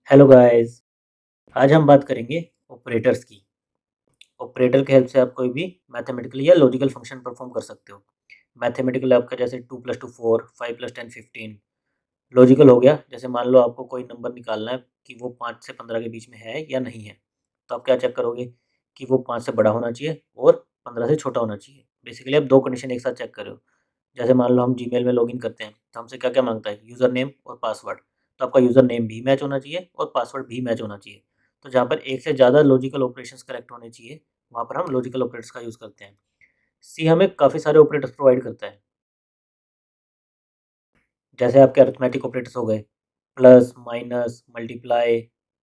Hello guys. आज हम बात करेंगे ऑपरेटर्स की। ऑपरेटर की हेल्प से आप कोई भी मैथमेटिकल या लॉजिकल फंक्शन परफॉर्म कर सकते हो। मैथमेटिकल आपका जैसे 2 + 2 4, 5 + 10 15। लॉजिकल हो गया, जैसे मान लो आपको कोई नंबर निकालना है कि वो 5 से 15 के बीच में है या नहीं है। तो आप क्या चेक करोगे कि वो 5 से बड़ा होना चाहिए और 15 से छोटा होना चाहिए। बेसिकली आप 2 कंडीशन एक साथ चेक कर रहे हो। जैसे मान लो हम जीमेल में लॉगिन करते हैं तो हमसे क्या-क्या माँगता है, यूज़र नेम और पासवर्ड। तो आपका यूज़र नेम भी मैच होना चाहिए और पासवर्ड भी मैच होना चाहिए। तो जहाँ पर एक से ज़्यादा लॉजिकल ऑपरेशंस करेक्ट होने चाहिए, वहाँ पर हम लॉजिकल ऑपरेटर्स का यूज़ करते हैं। सी हमें काफ़ी सारे ऑपरेटर्स प्रोवाइड करता है। जैसे आपके अरिथमेटिक ऑपरेटर्स हो गए, प्लस, माइनस, मल्टीप्लाई,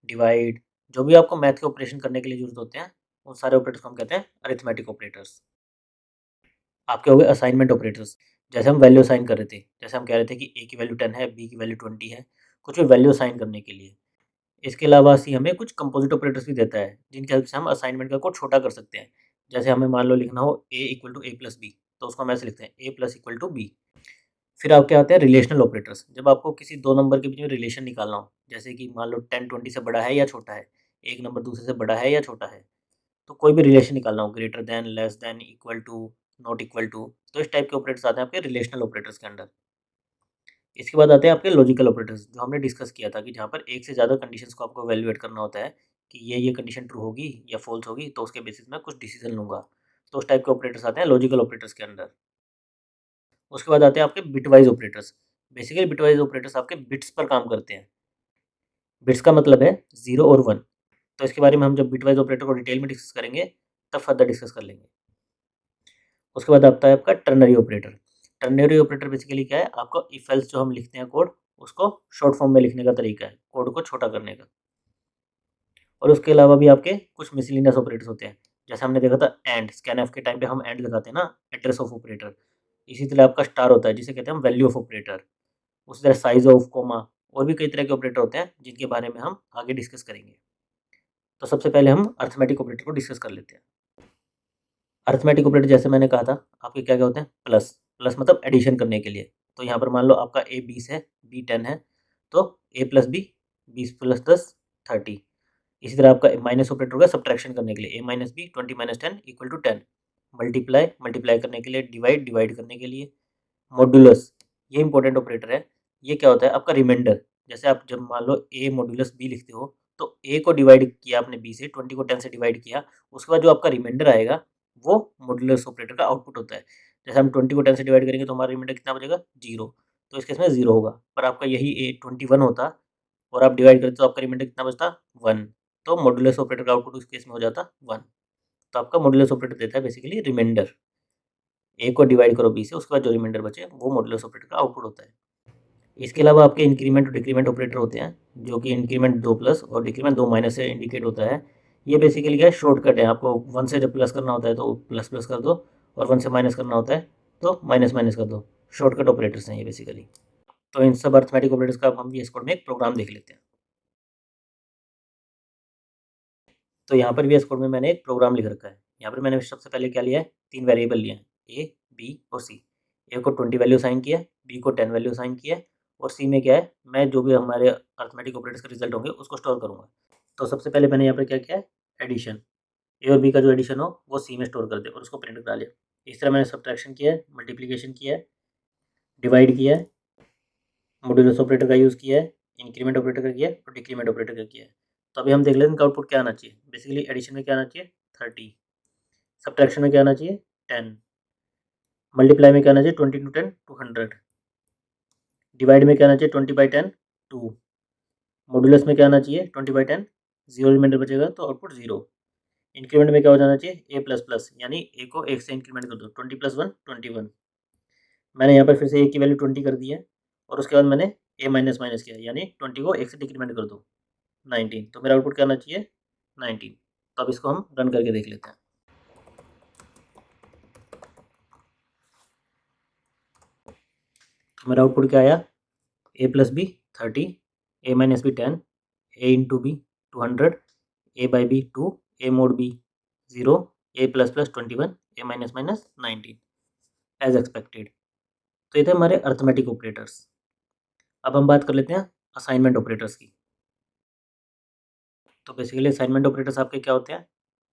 डिवाइड, जो भी आपको मैथ के ऑपरेशन करने के लिए ज़रूरत होते हैं, उन सारे ऑपरेटर्स को हम कहते हैं अरिथमेटिक ऑपरेटर्स। आपके हो गए असाइनमेंट ऑपरेटर्स, जैसे हम वैल्यू असाइन कर रहे थे। जैसे हम कह रहे थे कि ए की वैल्यू 10 है, बी की वैल्यू 20 है, कुछ भी वैल्यू असाइन करने के लिए। इसके अलावा सी हमें कुछ कंपोजिट ऑपरेटर्स भी देता है, जिनकी हेल्प से हम असाइनमेंट का कोड छोटा कर सकते हैं। जैसे हमें मान लो लिखना हो a = a + b, तो उसको हम ऐसे लिखते हैं a + = b। फिर आपके आते हैं रिलेशनल ऑपरेटर्स, जब आपको किसी 2 नंबर के बीच में रिलेशन निकालना हो, जैसे कि मान लो 10 20 से बड़ा है या छोटा है, एक नंबर दूसरे से बड़ा है या छोटा है। तो कोई भी रिलेशन निकालना हो, greater than, less than, equal to, not equal to, तो इस टाइप के ऑपरेटर्स आते हैं आपके रिलेशनल ऑपरेटर्स के अंडर। इसके बाद आते हैं आपके लॉजिकल ऑपरेटर्स, जो हमने डिस्कस किया था कि जहाँ पर एक से ज़्यादा कंडीशंस को आपको इवैल्यूएट करना होता है कि ये कंडीशन ट्रू होगी या फ़ॉल्स होगी, तो उसके बेसिस में कुछ डिसीजन लूँगा। तो उस टाइप के ऑपरेटर्स आते हैं लॉजिकल ऑपरेटर्स के अंडर। उसके बाद आते हैं आपके bitwise operators. Basically bitwise operators आपके बिट्स पर काम करते हैं। बिट्स का मतलब है 0 और 1। तो इसके बारे में हम जब बिटवाइज़ ऑपरेटर को डिटेल में डिस्कस करेंगे, तब फर्दर डिस्कस कर लेंगे। उसके बाद आता है आपका ternary operator. Ternary operator basically क्या है, आपका इफ एल्स जो हम लिखते हैं कोड, उसको शॉर्ट फॉर्म में लिखने का तरीका है, कोड को छोटा करने का। और उसके अलावा भी आपके कुछ मिसलेनियस ऑपरेटर्स होते हैं। जैसे हमने देखा था एंड, स्कैनफ के टाइम पे हम एंड लगाते हैं ना, एड्रेस ऑफ ऑपरेटर। इसी तरह आपका स्टार होता है, जिसे कहते हैं हम वैल्यू ऑफ ऑपरेटर। उसी तरह साइज़ ऑफ, कोमा, और भी कई तरह के ऑपरेटर होते हैं, जिनके बारे में हम आगे डिस्कस करेंगे। तो सबसे पहले हम अरिथमेटिक ऑपरेटर को डिस्कस कर लेते हैं। अरिथमेटिक ऑपरेटर जैसे मैंने कहा था, आपके क्या-क्या होते हैं, प्लस। प्लस मतलब एडिशन करने के लिए। तो यहाँ पर मान लो आपका a 20 है, b 10 है, तो a + b 20 + 10 30। इसी तरह आपका माइनस ऑपरेटर होगा सब्ट्रैक्शन करने के लिए, a - b 20 - 10 = 10। मल्टीप्लाई, मल्टीप्लाई करने के लिए, डिवाइड, डिवाइड करने के लिए। मॉड्यूलस, ये इंपॉर्टेंट ऑपरेटर है। ये क्या होता है, आपका रिमाइंडर। जैसे आप जब मान लो a मॉड्यूलस b लिखते हो, तो a को डिवाइड किया आपने b से, 20 को 10 से डिवाइड किया, उसके बाद जो आपका रिमाइंडर आएगा, वो मॉड्यूलस ऑपरेटर का आउटपुट होता है। जैसे हम 20 को 10 से डिवाइड करेंगे तो हमारा रिमाइंडर कितना बचेगा, 0। तो इस केस में 0 होगा, पर आपका यही a 21 होता और आप डिवाइड करते तो आपका रिमाइंडर कितना बचता, 1। तो मॉड्यूलस ऑपरेटर का आउटपुट उस केस में हो जाता 1। तो आपका मॉड्यूलस ऑपरेटर देता है बेसिकली रिमाइंडर। a को डिवाइड करो b से, उसके बाद जो रिमाइंडर बचे वो मॉड्यूलस ऑपरेटर का आउटपुट होता है। इसके अलावा आपके इंक्रीमेंट और डिक्रीमेंट ऑपरेटर होते हैं, जो कि इंक्रीमेंट 2 प्लस और डिक्रीमेंट 2 माइनस से इंडिकेट होता है। ये बेसिकली क्या है, शॉर्टकट है। आपको 1 से जब प्लस करना होता है तो प्लस प्लस कर दो, और 1 से माइनस करना होता है तो माइनस माइनस कर दो। शॉर्टकट ऑपरेटर्स हैं ये बेसिकली। तो इन सब अरिथमेटिक ऑपरेटर्स का अब हम VS कोड में एक प्रोग्राम देख लेते हैं। तो यहाँ पर VS कोड में मैंने एक प्रोग्राम लिख रखा है। यहाँ पर मैंने सबसे पहले क्या लिया है, 3 वेरिएबल लिए हैं, ए, बी और सी। ए को 20 वैल्यू असाइन किया है, बी को 10 वैल्यू असाइन किया है, और सी में क्या है, मैं जो भी हमारे अरिथमेटिक ऑपरेटर्स के रिजल्ट होंगे उसको स्टोर करूँगा। तो सबसे पहले मैंने यहाँ पर क्या किया है, एडिशन। ए और बी का जो एडिशन हो वो सी में स्टोर कर दे और उसको प्रिंट करा लिया। इस तरह मैंने सब्ट्रैक्शन किया है, मल्टीप्लिकेशन किया है, डिवाइड किया है, मॉड्यूलस ऑपरेटर का यूज़ किया है, इंक्रीमेंट ऑपरेटर का किया है और डिक्रीमेंट ऑपरेटर का किया है। तो अभी हम देख लेते हैं इनका आउटपुट क्या आना चाहिए। बेसिकली एडिशन में क्या आना चाहिए, 30। सब्ट्रैक्शन में क्या आना चाहिए, 10। मल्टीप्लाई में क्या आना चाहिए, 20 × 10 200। डिवाइड में क्या आना चाहिए, 20/10 2। मॉड्यूलस में क्या आना चाहिए, 20/10 0, रिमाइंडर बचेगा तो आउटपुट 0। इंक्रीमेंट में क्या हो जाना चाहिए, a प्लस प्लस, यानी a को 1 से इंक्रीमेंट कर दो, 20 + 1 21। मैंने यहाँ पर फिर से a की वैल्यू 20 कर दी है, और उसके बाद मैंने a माइनस माइनस किया, यानी 20 को 1 से डिक्रीमेंट कर दो, 19। तो मेरा आउटपुट क्या आना चाहिए, 19। तो अब इसको हम रन करके देख लेते हैं। तो मेरा आउटपुट क्या आया, a + b 30, a - b 10, a × b 200, a by b 2, a mod b 0, a plus plus 21, a minus minus 19 as expected. तो ये थे हमारे अरिथमेटिक ऑपरेटर्स। अब हम बात कर लेते हैं असाइनमेंट ऑपरेटर्स की। तो बेसिकली असाइनमेंट ऑपरेटर्स आपके क्या होते हैं,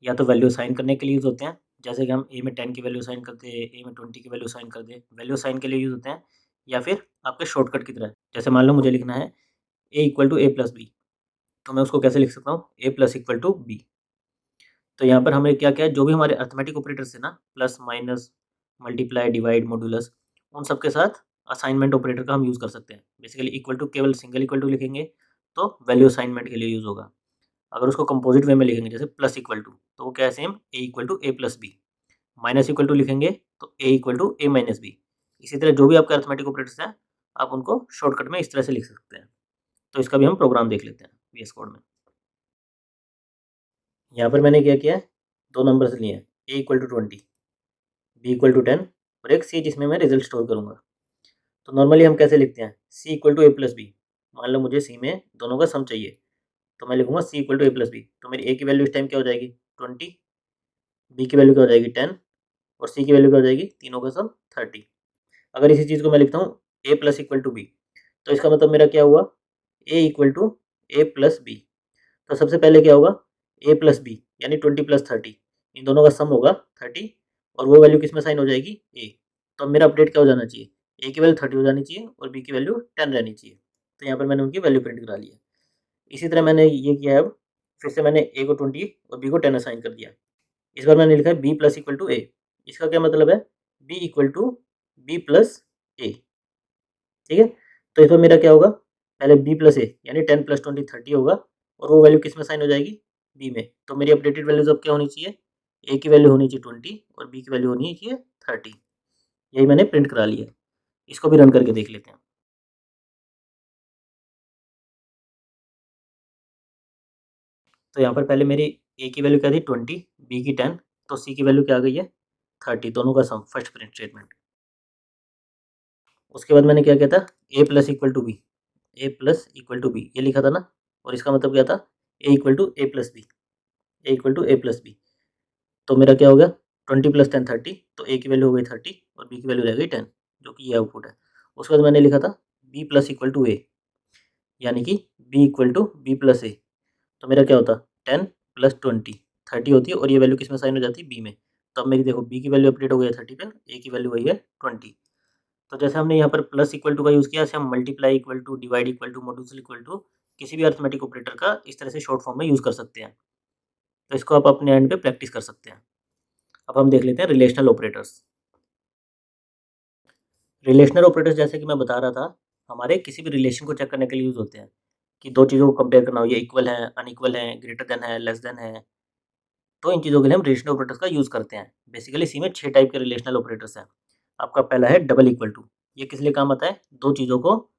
या तो वैल्यू असाइन करने के लिए यूज़ होते हैं, जैसे कि हम ए में 10 की वैल्यू असाइन कर दें, ए में 20 की वैल्यू असाइन कर दें, वैल्यू असाइन के लिए यूज़ होते हैं, या फिर आपके शॉर्टकट की तरह। जैसे मान लो मुझे लिखना है A equal to A plus B, तो मैं उसको कैसे लिख सकता हूँ, A plus equal to B. तो यहाँ पर हमें क्या-क्या है, जो भी हमारे अरिथमेटिक ऑपरेटर्स है ना, plus, minus, multiply, divide, modulus, उन सब के साथ असाइनमेंट ऑपरेटर का हम यूज़ कर सकते हैं। बेसिकली इक्वल टू केवल सिंगल इक्वल टू लिखेंगे, तो वैल्यू असाइनमेंट के लिए यूज़ होगा। अगर उसको कंपोजिट वे में लिखेंगे, जैसे प्लस इक्वल टू, तो वो क्या है, same A equal to A plus B. Minus equal to लिखेंगे, तो A equal to A minus B. इसी तरह जो भी आपके अरिथमेटिक ऑपरेटर्स हैं, आप उनको शॉर्टकट में इस तरह से लिख सकते हैं। तो इसका भी हम प्रोग्राम देख लेते हैं वीएस कोड में। यहाँ पर मैंने क्या किया है, 2 नंबर्स लिए हैं, A equal to 20, B equal to 10 और एक सी जिसमें मैं रिजल्ट स्टोर करूँगा। तो नॉर्मली हम कैसे लिखते हैं, C equal to A plus B. मान लो मुझे सी में दोनों का सम चाहिए, तो मैं लिखूँगा C equal to A plus B. तो मेरी ए की वैल्यू इस टाइम क्या हो जाएगी, 20, बी की वैल्यू क्या हो जाएगी 10 और सी की वैल्यू क्या हो जाएगी, तीनों का सम 30। अगर इसी चीज़ को मैं लिखता हूँ A plus equal to B, तो इसका मतलब मेरा क्या हुआ, A equal to A plus B. तो सबसे पहले क्या होगा, ए प्लस बी यानी 20 प्लस 30, इन दोनों का सम होगा 30 और वो वैल्यू किस में साइन हो जाएगी, ए। तो अब मेरा अपडेट क्या हो जाना चाहिए, ए की वैल्यू 30 हो जानी चाहिए और बी की वैल्यू 10 रहनी चाहिए। तो यहाँ पर मैंने उनकी वैल्यू प्रिंट करा ली है। इसी तरह मैंने ये किया है, अब फिर से मैंने ए को 20 और बी को 10 असाइन कर दिया। इस बार मैंने लिखा है B plus equal to A. इसका क्या मतलब है, B equal to B plus A. ठीक है, तो इस बार मेरा क्या होगा, पहले बी प्लस ए यानी 10 प्लस 20 30 होगा और वो वैल्यू किस में साइन हो जाएगी, बी में। तो मेरी अपडेटेड वैल्यूज अब क्या होनी चाहिए, ए की वैल्यू होनी चाहिए 20 और बी की वैल्यू होनी चाहिए 30। यही मैंने प्रिंट करा लिया। इसको भी रन करके देख लेते हैं। तो यहाँ पर पहले मेरी ए की वैल्यू क्या थी 20, बी की 10, तो सी की वैल्यू क्या आ गई है 30, दोनों का सम, फर्स्ट प्रिंट स्टेटमेंट। उसके बाद मैंने क्या किया था, A plus equal to B, A plus equal to B ये लिखा था ना, और इसका मतलब क्या था, A equal to A plus B, A equal to A plus B. तो मेरा क्या हो गया, 20 प्लस 10 30, तो ए की वैल्यू हो गई 30 और बी की वैल्यू रह गई 10, जो कि ये आउटपुट है। उसके बाद मैंने लिखा था B plus equal to A, यानी कि B equal to B plus A. तो मेरा क्या होता, 10 प्लस 20 30 होती है और ये वैल्यू किस में साइन हो जाती है, बी में। तो अब मेरी देखो बी की वैल्यू अपडेट हो गई है 30 पे, ए की वैल्यू वही है 20। तो जैसे हमने यहाँ पर प्लस इक्वल टू का यूज़ किया, ऐसे हम multiply equal to, divide equal to, module equal to, किसी भी अरिथमेटिक ऑपरेटर का इस तरह से शॉर्ट फॉर्म में यूज़ कर सकते हैं। तो इसको आप अपने एंड पे प्रैक्टिस कर सकते हैं। अब हम देख लेते हैं रिलेशनल ऑपरेटर्स। रिलेशनल ऑपरेटर्स जैसे कि मैं बता रहा था, हमारे किसी भी रिलेशन को चेक करने के लिए यूज़ होते हैं, कि दो चीज़ों को कंपेयर करना हो, ये इक्वल है, अनइक्वल है, ग्रेटर देन है, लेस देन है। तो इन चीज़ों के लिए हम रिलेशनल ऑपरेटर्स का यूज़ करते हैं। बेसिकली इसी में 6 टाइप के रिलेशनल ऑपरेटर्स हैं। आपका पहला है डबल इक्वल टू। ये किस लिए काम आता है, दो चीज़ों को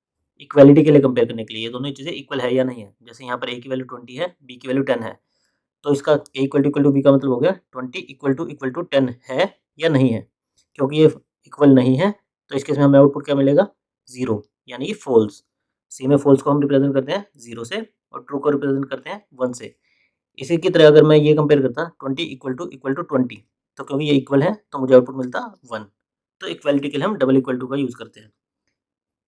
इक्वालिटी के लिए कंपेयर करने के लिए, ये दोनों ही चीज़ें इक्वल है या नहीं है। जैसे यहाँ पर ए की वैल्यू 20 है, बी की वैल्यू 10 है, तो इसका ए इक्वल टू बी का मतलब हो गया 20 इक्वल टू 10 है या नहीं है। क्योंकि ये इक्वल नहीं है, तो इस केस में हमें आउटपुट क्या मिलेगा, 0, यानी कि फॉल्स। सी में फॉल्स को हम रिप्रेजेंट करते हैं 0 से और ट्रू को रिप्रेजेंट करते हैं 1 से। इसी की तरह अगर मैं ये कंपेयर करता 20 इक्वल टू 20, तो क्योंकि ये इक्वल है तो मुझे आउटपुट मिलता 1। तो इक्वालिटी के लिए हम डबल इक्वल टू का यूज़ करते हैं।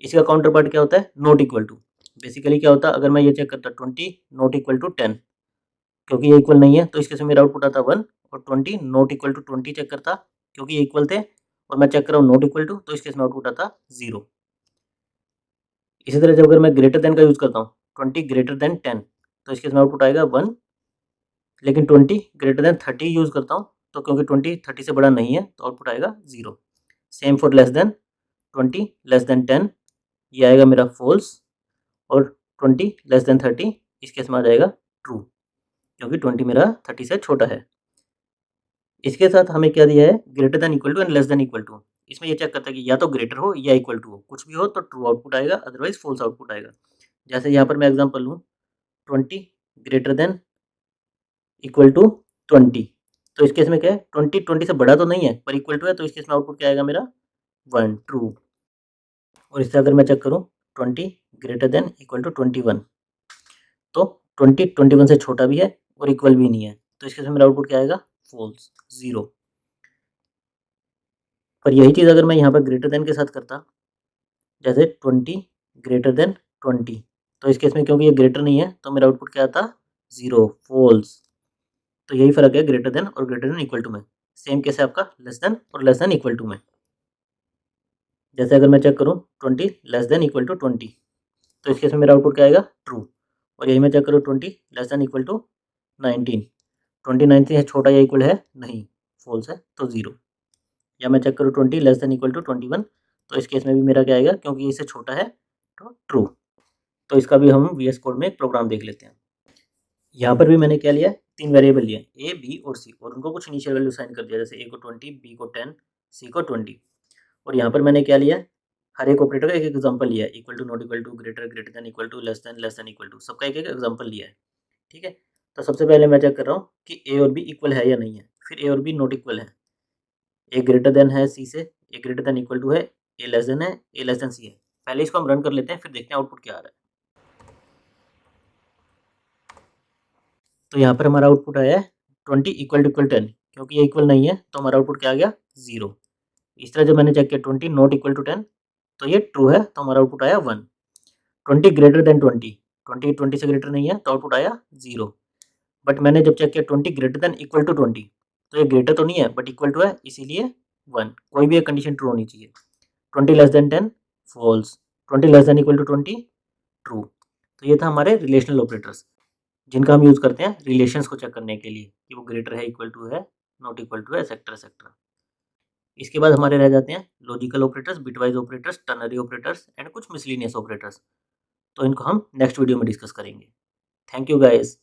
इसका काउंटर पार्ट क्या होता है, नॉट इक्वल टू। बेसिकली क्या होता है, अगर मैं ये चेक करता 20 नॉट इक्वल टू 10, क्योंकि ये इक्वल नहीं है तो इसके से मेरा आउटपुट आता 1, और 20 नॉट इक्वल टू 20 चेक करता, क्योंकि ये इक्वल थे और मैं चेक कर रहा हूँ नॉट इक्वल टू, तो इसके में आउटपुट आता 0। इसी तरह जब अगर मैं ग्रेटर देन का यूज़ करता हूँ 20 ग्रेटर देन 10, तो इसके में आउटपुट आएगा 1। लेकिन 20 ग्रेटर देन 30 यूज़ करता हूँ, तो क्योंकि 20 30 से बड़ा नहीं है तो आउटपुट आएगा 0। Same for less than 20 less than 10, ये आएगा मेरा फॉल्स, और 20 लेस देन 30 इस केस में आ जाएगा ट्रू, क्योंकि 20 मेरा 30 से छोटा है। इसके साथ हमें क्या दिया है, greater than equal to and less than equal to. इसमें ये चेक करता है कि या तो ग्रेटर हो या इक्वल टू हो, कुछ भी हो तो ट्रू आउटपुट आएगा, अदरवाइज फॉल्स आउटपुट आएगा। जैसे यहाँ पर मैं एग्जांपल लूँ 20 ग्रेटर देन इक्वल टू 20, तो इस केस में क्या है, 20 से बड़ा तो नहीं है पर इक्वल टू है, तो इस केस में आउटपुट क्या आएगा मेरा 1 ट्रू। और इससे अगर मैं चेक करूँ 20 ग्रेटर देन इक्वल टू 21, तो 20 21 से छोटा भी है और इक्वल भी नहीं है, तो इस केस में मेरा आउटपुट क्या आएगा, फॉल्स 0। पर यही चीज़ अगर मैं यहाँ पर ग्रेटर देन के साथ करता, जैसे 20 ग्रेटर देन 20, तो इस केस में क्योंकि ये ग्रेटर नहीं है तो मेरा आउटपुट क्या आता 0 फॉल्स। तो यही फ़र्क है ग्रेटर देन और ग्रेटर देन इक्वल टू में। सेम केस है आपका लेस देन और लेस देन इक्वल टू में। जैसे अगर मैं चेक करूँ 20 लेस देन इक्वल टू 20, तो इस केस में मेरा आउटपुट क्या आएगा? ट्रू। और यही मैं चेक करूँ 20 लेस देन इक्वल टू 19, 20 19 से छोटा या इक्वल है? नहीं, फॉल्स है, तो 0। या मैं चेक करूँ 20 लेस देन इक्वल टू 21, तो इस केस में भी मेरा क्या आएगा? क्योंकि ये इससे छोटा है तो ट्रू। तो इसका भी हम वीएस कोड में एक प्रोग्राम देख लेते हैं। यहाँ पर भी मैंने क्या लिया है? 3 वेरिएबल लिए हैं, ए, बी और सी, और उनको कुछ इनिशियल वैल्यू असाइन कर दिया, जैसे ए को 20, बी को 10, सी को 20। और यहाँ पर मैंने क्या लिया है? हर एक ऑपरेटर का एक एग्जांपल लिया है, equal to, not equal to, greater greater than equal to, less than equal to, सबका एक एक एग्जांपल लिया है। ठीक है? तो सबसे पहले मैं चेक कर रहा हूँ कि ए और बी इक्वल है या नहीं है, फिर ए और बी नॉट इक्वल है, ए ग्रेटर देन है सी से, ए ग्रेटर देन इक्वल टू है, ए लेस देन है, ए लेस देन सी है। पहले इसको हम रन कर लेते हैं, फिर देखते हैं आउटपुट क्या आ रहा है। तो यहाँ पर हमारा आउटपुट आया है 20 इक्वल टू इक्वल 10, क्योंकि ये इक्वल नहीं है तो हमारा आउटपुट क्या आ गया? 0। इस तरह जब मैंने चेक किया 20 नॉट इक्वल टू 10, तो ये ट्रू है, तो हमारा आउटपुट आया 1। 20 ग्रेटर देन 20, 20 20 से ग्रेटर नहीं है तो आउटपुट आया 0। बट मैंने जब चेक किया 20 ग्रेटर देन इक्वल टू 20, तो ये ग्रेटर तो नहीं है बट इक्वल टू है, इसीलिए 1। कोई भी एक कंडीशन ट्रू होनी चाहिए। 20 less than 10 false, 20 less than equal to 20 true. तो ये था हमारे रिलेशनल ऑपरेटर्स, जिनका हम यूज़ करते हैं रिलेशंस को चेक करने के लिए कि वो ग्रेटर है, इक्वल टू है, नॉट इक्वल टू है, एक्सेट्रा एक्सेट्रा। इसके बाद हमारे रह जाते हैं logical operators, bitwise operators, ternary operators and कुछ मिसलेनियस ऑपरेटर्स। तो इनको हम नेक्स्ट वीडियो में डिस्कस करेंगे। Thank you guys.